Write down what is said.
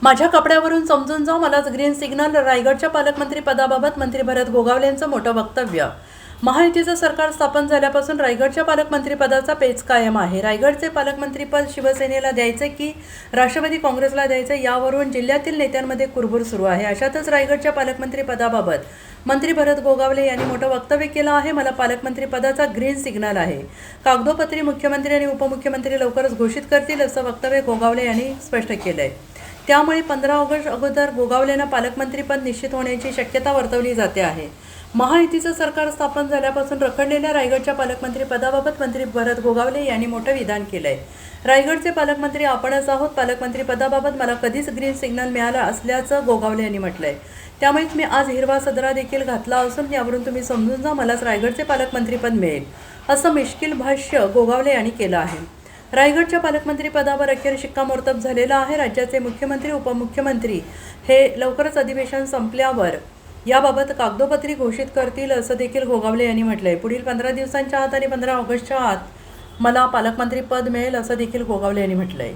माझ्या कपड्यावरून समजून जा, मलाच ग्रीन सिग्नल. रायगडच्या पालकमंत्री पदाबाबत मंत्री भरत गोगावले यांचं मोठं वक्तव्य. महायुतीचं सरकार स्थापन झाल्यापासून रायगडच्या पालकमंत्रीपदाचा पेच कायम आहे. रायगडचे पालकमंत्रीपद शिवसेनेला द्यायचे की राष्ट्रवादी काँग्रेसला द्यायचे यावरून जिल्ह्यातील नेत्यांमध्ये कुरबुर सुरू आहे. अशातच रायगडच्या पालकमंत्रीपदाबाबत मंत्री भरत गोगावले यांनी मोठं वक्तव्य केलं आहे. मला पालकमंत्रीपदाचा ग्रीन सिग्नल आहे. कागदोपत्री मुख्यमंत्री आणि उपमुख्यमंत्री लवकरच घोषित करतील असं वक्तव्य गोगावले यांनी स्पष्ट केलंय. त्यामुळे 15 ऑगस्ट अगोदर गोगावलेंना पालकमंत्रीपद निश्चित होण्याची शक्यता वर्तवली जाते आहे. महायुतीचं सरकार स्थापन झाल्यापासून रखडलेल्या रायगडच्या पालकमंत्रीपदाबाबत मंत्री भरत गोगावले यांनी मोठं विधान केलंय. रायगडचे पालकमंत्री आपणच आहोत. पालकमंत्रीपदाबाबत मला कधीच ग्रीन सिग्नल मिळाला असल्याचं गोगावले यांनी म्हटलंय. त्यामुळेच मी आज हिरवा सदरा देखील घातला असून यावरून तुम्ही समजून जा, मलाच रायगडचे पालकमंत्रीपद मिळेल असं मिश्किल भाष्य गोगावले यांनी केलं आहे. रायगडच्या पालकमंत्रीपदावर अखेर शिक्कामोर्तब झालेला आहे. राज्याचे मुख्यमंत्री उपमुख्यमंत्री हे लवकरच अधिवेशन संपल्यावर याबाबत कागदोपत्री घोषित करतील असं देखील गोगावले यांनी म्हटलंय. पुढील 15 दिवसांच्या आत आणि 15 ऑगस्टच्या आत मला पालकमंत्रीपद मिळेल असं देखील गोगावले यांनी म्हटलंय.